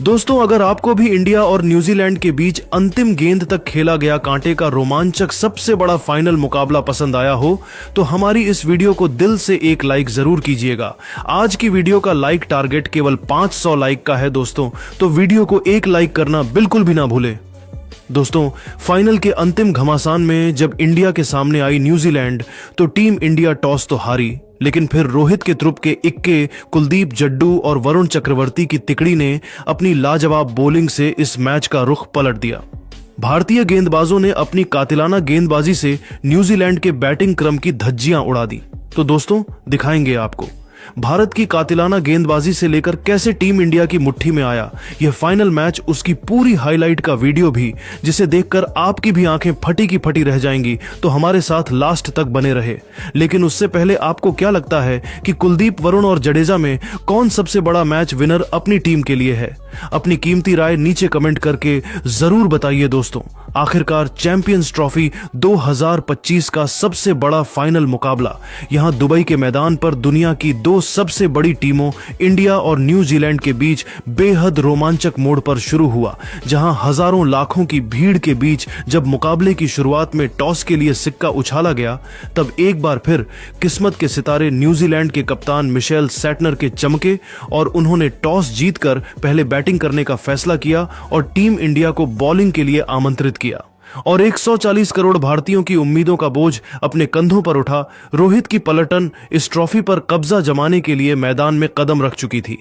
दोस्तों, अगर आपको भी इंडिया और न्यूजीलैंड के बीच अंतिम गेंद तक खेला गया कांटे का रोमांचक सबसे बड़ा फाइनल मुकाबला पसंद आया हो तो हमारी इस वीडियो को दिल से एक लाइक जरूर कीजिएगा। आज की वीडियो का लाइक टारगेट केवल 500 लाइक का है दोस्तों, तो वीडियो को एक लाइक करना बिल्कुल भी ना भूले। दोस्तों, फाइनल के अंतिम घमासान में जब इंडिया के सामने आई न्यूजीलैंड तो टीम इंडिया टॉस तो हारी, लेकिन फिर रोहित के तुरुप के इक्के, कुलदीप जड्डू और वरुण चक्रवर्ती की तिकड़ी ने अपनी लाजवाब बॉलिंग से इस मैच का रुख पलट दिया। भारतीय गेंदबाजों ने अपनी कातिलाना गेंदबाजी से न्यूजीलैंड के बैटिंग क्रम की धज्जियां उड़ा दी। तो दोस्तों, दिखाएंगे आपको भारत की कातिलाना गेंदबाजी से लेकर कैसे टीम इंडिया की मुट्ठी में आया यह फाइनल मैच, उसकी पूरी हाईलाइट का वीडियो भी, जिसे देखकर आपकी भी आंखें फटी की फटी रह जाएंगी। तो हमारे साथ लास्ट तक बने रहे। लेकिन उससे पहले आपको क्या लगता है कि कुलदीप, वरुण और जडेजा में कौन सबसे बड़ा मैच विनर अपनी टीम के लिए है? अपनी कीमती राय नीचे कमेंट करके जरूर बताइए दोस्तों। आखिरकार चैंपियंस ट्रॉफी 2025 का सबसे बड़ा फाइनल मुकाबला यहां दुबई के मैदान पर दुनिया की दो सबसे बड़ी टीमों इंडिया और न्यूजीलैंड के बीच बेहद रोमांचक मोड़ पर शुरू हुआ, जहां हजारों लाखों की भीड़ के बीच जब मुकाबले की शुरुआत में टॉस के लिए सिक्का उछाला गया, तब एक बार फिर किस्मत के सितारे न्यूजीलैंड के कप्तान मिशेल सैटनर के चमके और उन्होंने टॉस जीतकर पहले बैटिंग करने का फैसला किया और टीम इंडिया को बॉलिंग के लिए आमंत्रित किया। और 140 करोड़ भारतीयों की उम्मीदों का बोझ अपने कंधों पर उठा रोहित की पलटन इस ट्रॉफी पर कब्जा जमाने के लिए मैदान में कदम रख चुकी थी।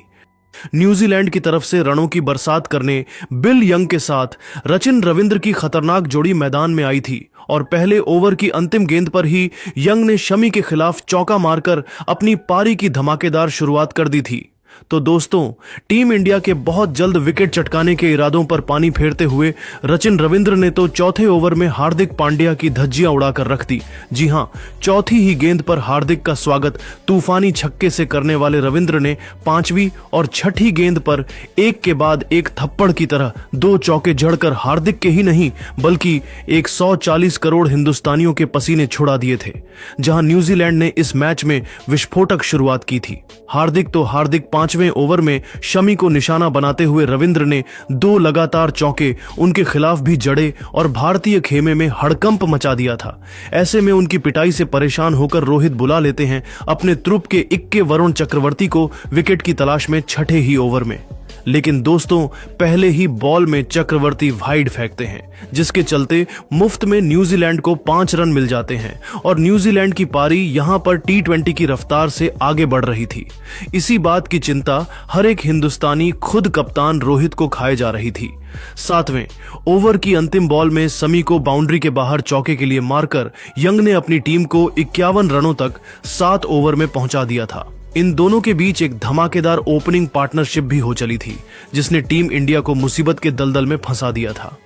न्यूजीलैंड की तरफ से रनों की बरसात करने बिल यंग के साथ रचिन रविंद्र की खतरनाक जोड़ी मैदान में आई थी और पहले ओवर की अंतिम गेंद पर ही यंग ने शमी के खिलाफ चौका मारकर अपनी पारी की धमाकेदार शुरुआत कर दी थी। तो दोस्तों, टीम इंडिया के बहुत जल्द विकेट चटकाने के इरादों पर पानी फेरते हुए रचिन रविंद्र ने तो चौथे ओवर में हार्दिक पांड्या की धज्जियां उड़ाकर रख दी। जी हां, चौथी ही गेंद पर हार्दिक का स्वागत तूफानी छक्के से करने वाले रविंद्र ने पांचवी और छठी गेंद पर एक के बाद एक थप्पड़ की तरह दो चौके जड़कर हार्दिक के ही नहीं बल्कि 140 करोड़ हिंदुस्तानियों के पसीने छुड़ा दिए थे। जहां न्यूजीलैंड ने इस मैच में विस्फोटक शुरुआत की थी। हार्दिक पांचवें ओवर में शमी को निशाना बनाते हुए रविंद्र ने दो लगातार चौके उनके खिलाफ भी जड़े और भारतीय खेमे में हड़कंप मचा दिया था। ऐसे में उनकी पिटाई से परेशान होकर रोहित बुला लेते हैं अपने तुरुप के इक्के वरुण चक्रवर्ती को विकेट की तलाश में छठे ही ओवर में। लेकिन दोस्तों, पहले ही बॉल में चक्रवर्ती वाइड फेंकते हैं, जिसके चलते मुफ्त में न्यूजीलैंड को 5 रन मिल जाते हैं और न्यूजीलैंड की पारी यहां पर T20 की रफ्तार से आगे बढ़ रही थी। इसी बात की चिंता हर एक हिंदुस्तानी खुद कप्तान रोहित को खाए जा रही थी। 7वें ओवर की अंतिम बॉल में शमी को बाउंड्री के बाहर चौके के लिए मारकर यंग ने अपनी टीम को 51 रनों तक 7 ओवर में पहुंचा दिया था। इन दोनों के बीच एक धमाकेदार ओपनिंग पार्टनरशिप भी हो चली थी, जिसने टीम इंडिया को मुसीबत के दलदल में फंसा दिया था।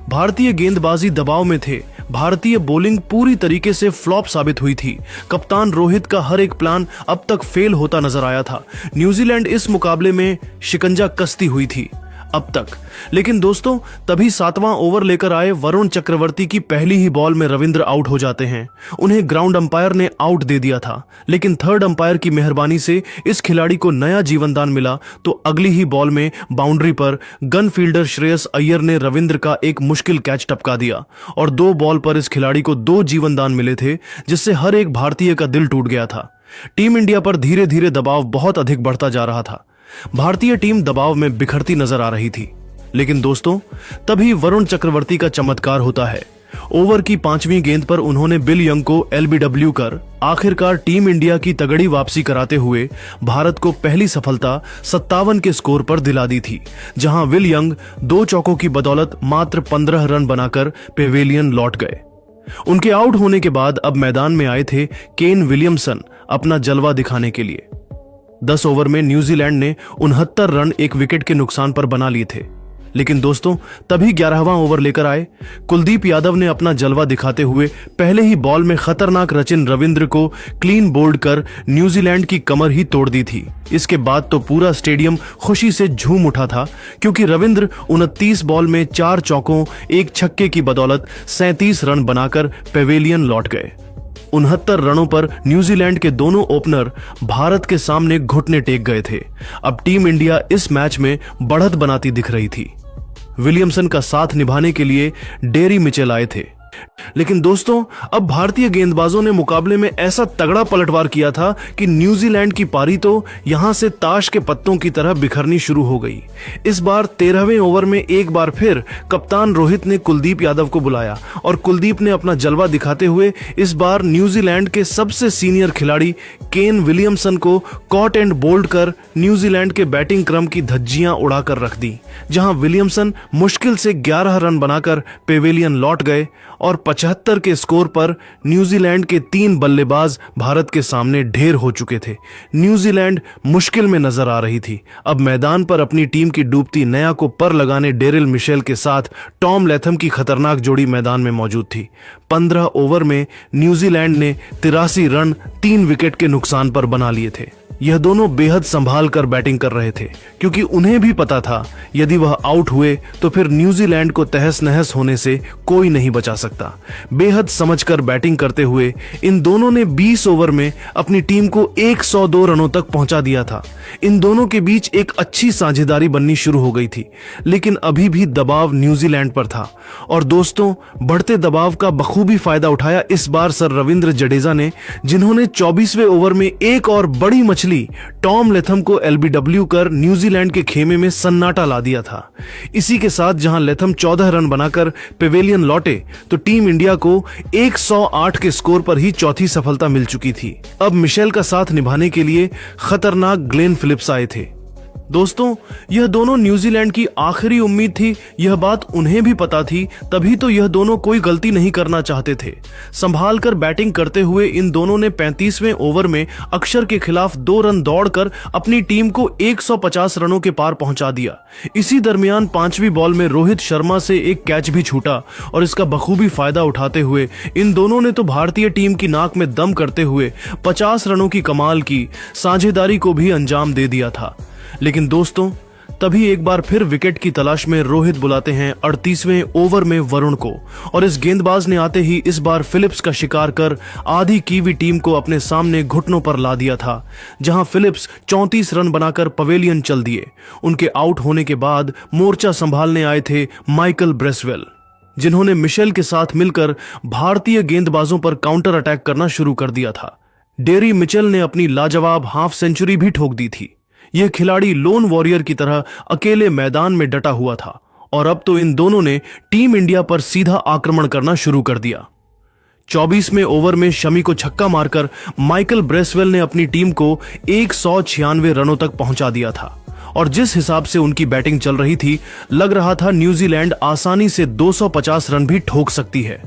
भारतीय गेंदबाजी दबाव में थे। भारतीय बॉलिंग पूरी तरीके से फ्लॉप साबित हुई थी। कप्तान रोहित का हर एक प्लान अब तक फेल होता नजर आया था। न्यूजीलैंड इस मुकाबले में शिकंजा कसती हुई थी अब तक। लेकिन दोस्तों, तभी 7वां ओवर लेकर आए वरुण चक्रवर्ती की पहली ही बॉल में रविंद्र आउट हो जाते हैं। उन्हें ग्राउंड अंपायर ने आउट दे दिया था, लेकिन थर्ड अंपायर की मेहरबानी से इस खिलाड़ी को नया जीवनदान मिला। तो अगली ही बॉल में बाउंड्री पर गन फील्डर श्रेयस अय्यर ने रविंद्र का एक मुश्किल कैच टपका दिया और 2 बॉल पर इस खिलाड़ी को 2 जीवनदान मिले थे, जिससे हर एक भारतीय का दिल टूट गया था। टीम इंडिया पर धीरे धीरे दबाव बहुत अधिक बढ़ता जा रहा था। भारतीय टीम दबाव में बिखरती नजर आ रही थी। लेकिन दोस्तों, तभी वरुण चक्रवर्ती का चमत्कार होता है। ओवर की 5वीं गेंद पर उन्होंने बिल यंग को LBW कर आखिरकार टीम इंडिया की तगड़ी वापसी कराते हुए भारत को पहली सफलता 57 के स्कोर पर दिला दी थी, जहां विल यंग 2 चौकों की बदौलत मात्र 15 रन बनाकर पेवेलियन लौट गए। उनके आउट होने के बाद अब मैदान में आए थे केन विलियमसन अपना जलवा दिखाने के लिए। 10 ओवर में न्यूजीलैंड ने 69 रन एक विकेट के नुकसान पर बना लिए थे। लेकिन दोस्तों, तभी 11वां ओवर लेकर आए। कुलदीप यादव ने अपना जलवा दिखाते हुए पहले ही बॉल में खतरनाक रचिन रविंद्र को क्लीन बोल्ड कर न्यूजीलैंड की कमर ही तोड़ दी थी। इसके बाद तो पूरा स्टेडियम खुशी से झूम उठा था, क्योंकि रविंद्र 29 बॉल में 4 चौकों, 1 छक्के की बदौलत 37 रन बनाकर पेवेलियन लौट गए। 69 रनों पर न्यूजीलैंड के दोनों ओपनर भारत के सामने घुटने टेक गए थे। अब टीम इंडिया इस मैच में बढ़त बनाती दिख रही थी। विलियमसन का साथ निभाने के लिए डेरी मिचेल आए थे। लेकिन दोस्तों, अब भारतीय गेंदबाजों ने मुकाबले में ऐसा तगड़ा पलटवार किया था कि न्यूजीलैंड की पारी तो यहां से ताश के पत्तों की तरह बिखरनी शुरू हो गई। इस बार 13वें ओवर में एक बार फिर कप्तान रोहित ने कुलदीप यादव को बुलाया और कुलदीप ने अपना जलवा दिखाते हुए इस बार न्यूजीलैंड के सबसे सीनियर खिलाड़ी केन विलियमसन को कॉट एंड बोल्ड कर न्यूजीलैंड के बैटिंग क्रम की धज्जियां उड़ाकर रख दी, जहां विलियमसन मुश्किल से 11 रन बनाकर पेवेलियन लौट गए और 75 के स्कोर पर न्यूजीलैंड के 3 बल्लेबाज भारत के सामने ढेर हो चुके थे। न्यूजीलैंड मुश्किल में नजर आ रही थी। अब मैदान पर अपनी टीम की डूबती नया को पर लगाने डेरिल मिशेल के साथ टॉम लैथम की खतरनाक जोड़ी मैदान में मौजूद थी। 15 ओवर में न्यूजीलैंड ने 83 रन 3 विकेट के नुकसान पर बना लिए थे। यह दोनों बेहद संभाल कर बैटिंग कर रहे थे, क्योंकि उन्हें भी पता था यदि वह आउट हुए तो फिर न्यूजीलैंड को तहस नहस होने से कोई नहीं बचा सकता। बेहद समझकर बैटिंग करते हुए इन दोनों ने 20 ओवर में अपनी टीम को 102 रनों तक पहुंचा दिया था। इन दोनों के बीच एक अच्छी साझेदारी बननी शुरू हो गई थी, लेकिन अभी भी दबाव न्यूजीलैंड पर था। और दोस्तों, बढ़ते दबाव का बखूबी फायदा उठाया इस बार सर रविंद्र जडेजा ने, जिन्होंने 24वें ओवर में एक और बड़ी मछली टॉम लेथम को एलबीडब्ल्यू कर न्यूजीलैंड के खेमे में सन्नाटा ला दिया था। इसी के साथ जहां लेथम 14 रन बनाकर पेवेलियन लौटे तो टीम इंडिया को 108 के स्कोर पर ही चौथी सफलता मिल चुकी थी। अब मिशेल का साथ निभाने के लिए खतरनाक ग्लेन फिलिप्स आए थे। दोस्तों, यह दोनों न्यूजीलैंड की आखिरी उम्मीद थी, यह बात उन्हें भी पता थी, तभी तो यह दोनों कोई गलती नहीं करना चाहते थे। संभाल कर बैटिंग करते हुए इन दोनों ने 35वें ओवर में अक्षर के खिलाफ 2 रन दौड़कर अपनी टीम को 150 रनों के पार पहुंचा दिया। इसी दरमियान 5वीं बॉल में रोहित शर्मा से एक कैच भी छूटा और इसका बखूबी फायदा उठाते हुए इन दोनों ने तो भारतीय टीम की नाक में दम करते हुए 50 रनों की कमाल की साझेदारी को भी अंजाम दे दिया था। लेकिन दोस्तों, तभी एक बार फिर विकेट की तलाश में रोहित बुलाते हैं 38वें ओवर में वरुण को, और इस गेंदबाज ने आते ही इस बार फिलिप्स का शिकार कर आधी कीवी टीम को अपने सामने घुटनों पर ला दिया था, जहां फिलिप्स 34 रन बनाकर पवेलियन चल दिए। उनके आउट होने के बाद मोर्चा संभालने आए थे माइकल ब्रेसवेल, जिन्होंने मिशेल के साथ मिलकर भारतीय गेंदबाजों पर काउंटर अटैक करना शुरू कर दिया था। डेरी मिचेल ने अपनी लाजवाब हाफ सेंचुरी भी ठोक दी थी। यह खिलाड़ी लोन वॉरियर की तरह अकेले मैदान में डटा हुआ था और अब तो इन दोनों ने टीम इंडिया पर सीधा आक्रमण करना शुरू कर दिया। 24वें ओवर में शमी को छक्का मारकर माइकल ब्रेसवेल ने अपनी टीम को 196 रनों तक पहुंचा दिया था और जिस हिसाब से उनकी बैटिंग चल रही थी, लग रहा था न्यूजीलैंड आसानी से 250 रन भी ठोक सकती है।